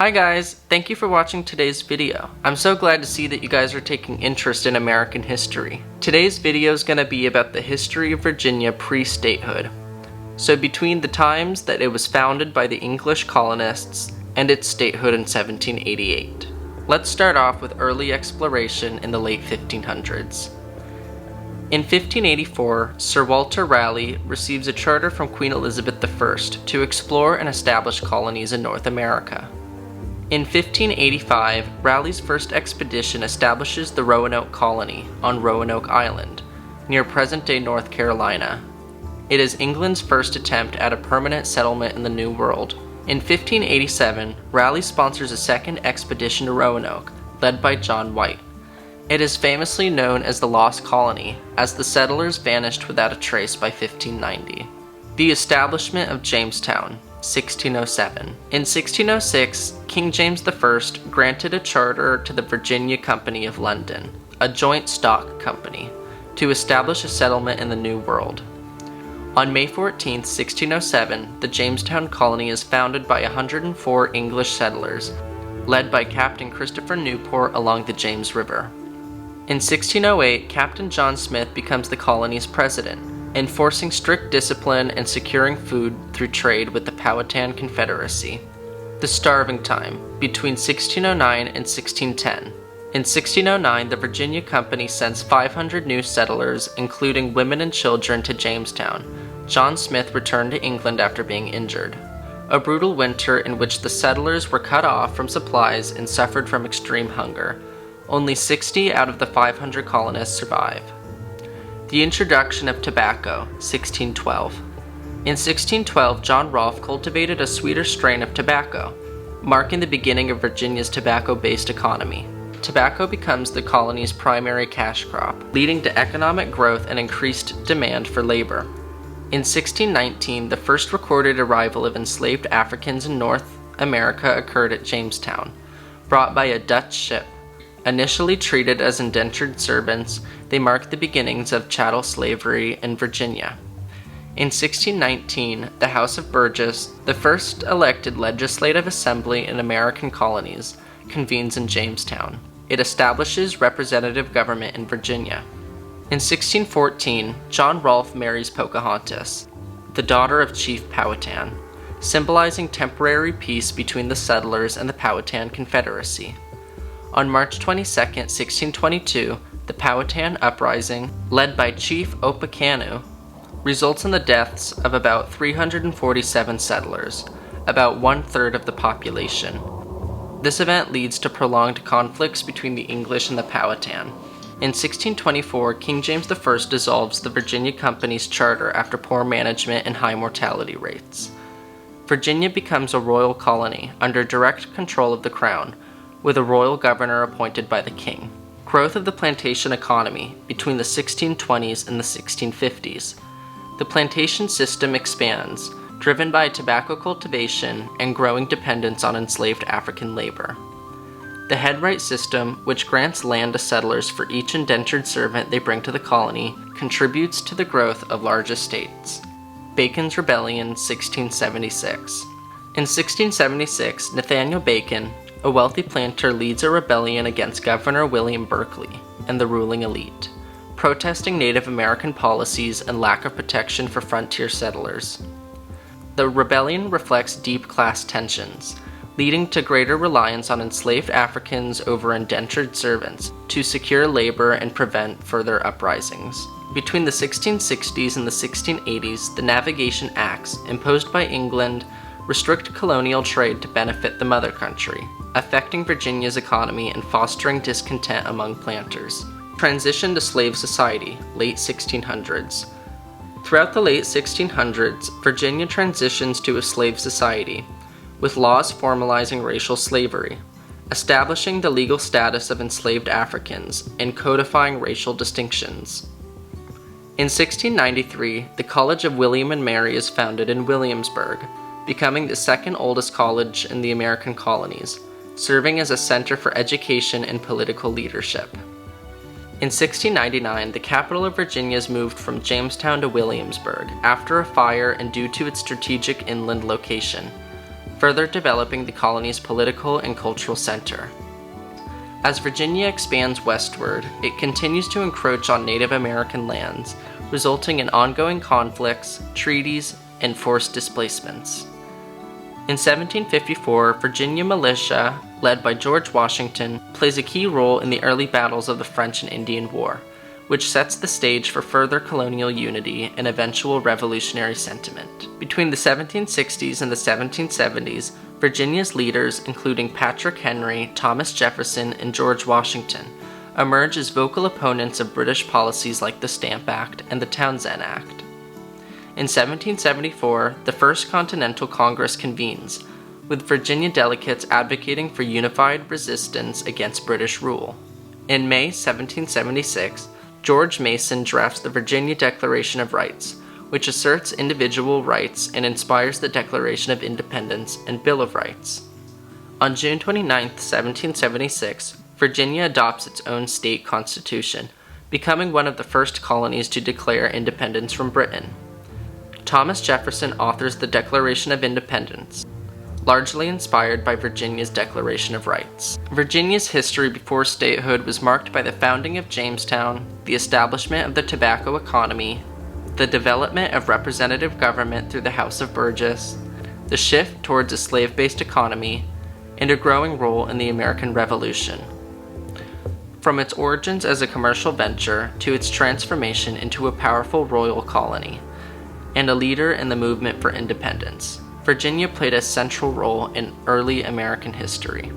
Hi guys, thank you for watching today's video. I'm so glad to see that you guys are taking interest in American history. Today's video is going to be about the history of Virginia pre-statehood. So between the times that it was founded by the English colonists and its statehood in 1788. Let's start off with early exploration in the late 1500s. In 1584, Sir Walter Raleigh receives a charter from Queen Elizabeth I to explore and establish colonies in North America. In 1585, Raleigh's first expedition establishes the Roanoke colony on Roanoke Island, near present-day North Carolina. It is England's first attempt at a permanent settlement in the New World. In 1587, Raleigh sponsors a second expedition to Roanoke, led by John White. It is famously known as the Lost Colony, as the settlers vanished without a trace by 1590. The establishment of Jamestown, 1607. In 1606, King James I granted a charter to the Virginia Company of London, a joint stock company, to establish a settlement in the New World. On May 14, 1607, the Jamestown colony is founded by 104 English settlers, led by Captain Christopher Newport along the James River. In 1608, Captain John Smith becomes the colony's president, enforcing strict discipline and securing food through trade with the Powhatan Confederacy. The Starving Time, between 1609 and 1610. In 1609, the Virginia Company sends 500 new settlers, including women and children, to Jamestown. John Smith returned to England after being injured. A brutal winter in which the settlers were cut off from supplies and suffered from extreme hunger. Only 60 out of the 500 colonists survive. The introduction of tobacco, 1612. In 1612, John Rolfe cultivated a sweeter strain of tobacco, marking the beginning of Virginia's tobacco-based economy. Tobacco becomes the colony's primary cash crop, leading to economic growth and increased demand for labor. In 1619, the first recorded arrival of enslaved Africans in North America occurred at Jamestown, brought by a Dutch ship. Initially treated as indentured servants, they marked the beginnings of chattel slavery in Virginia. In 1619, the House of Burgess, the first elected legislative assembly in American colonies, convenes in Jamestown. It establishes representative government in Virginia. In 1614, John Rolfe marries Pocahontas, the daughter of Chief Powhatan, symbolizing temporary peace between the settlers and the Powhatan Confederacy. On March 22, 1622, the Powhatan Uprising, led by Chief Opechancanough, results in the deaths of about 347 settlers, about one-third of the population. This event leads to prolonged conflicts between the English and the Powhatan. In 1624, King James I dissolves the Virginia Company's charter after poor management and high mortality rates. Virginia becomes a royal colony under direct control of the Crown, with a royal governor appointed by the king. Growth of the plantation economy between the 1620s and the 1650s. The plantation system expands, driven by tobacco cultivation and growing dependence on enslaved African labor. The headright system, which grants land to settlers for each indentured servant they bring to the colony, contributes to the growth of large estates. Bacon's Rebellion, 1676. In 1676, Nathaniel Bacon, a wealthy planter, leads a rebellion against Governor William Berkeley and the ruling elite, protesting Native American policies and lack of protection for frontier settlers. The rebellion reflects deep class tensions, leading to greater reliance on enslaved Africans over indentured servants to secure labor and prevent further uprisings. Between the 1660s and the 1680s, the Navigation Acts, imposed by England, restrict colonial trade to benefit the mother country, affecting Virginia's economy and fostering discontent among planters. Transition to slave society, late 1600s. Throughout the late 1600s, Virginia transitions to a slave society, with laws formalizing racial slavery, establishing the legal status of enslaved Africans, and codifying racial distinctions. In 1693, the College of William and Mary is founded in Williamsburg, becoming the second oldest college in the American colonies, serving as a center for education and political leadership. In 1699, the capital of Virginia is moved from Jamestown to Williamsburg after a fire and due to its strategic inland location. further developing the colony's political and cultural center. As Virginia expands westward, it continues to encroach on Native American lands, resulting in ongoing conflicts, treaties, and forced displacements. In 1754, Virginia militia, led by George Washington, plays a key role in the early battles of the French and Indian War, which sets the stage for further colonial unity and eventual revolutionary sentiment. Between the 1760s and the 1770s, Virginia's leaders, including Patrick Henry, Thomas Jefferson, and George Washington, emerge as vocal opponents of British policies like the Stamp Act and the Townshend Act. In 1774, the First Continental Congress convenes, with Virginia delegates advocating for unified resistance against British rule. In May 1776, George Mason drafts the Virginia Declaration of Rights, which asserts individual rights and inspires the Declaration of Independence and Bill of Rights. On June 29, 1776, Virginia adopts its own state constitution, becoming one of the first colonies to declare independence from Britain. Thomas Jefferson authors the Declaration of Independence, largely inspired by Virginia's Declaration of Rights. Virginia's history before statehood was marked by the founding of Jamestown, the establishment of the tobacco economy, the development of representative government through the House of Burgess, the shift towards a slave-based economy, and a growing role in the American Revolution. From its origins as a commercial venture to its transformation into a powerful royal colony, and a leader in the movement for independence, Virginia played a central role in early American history.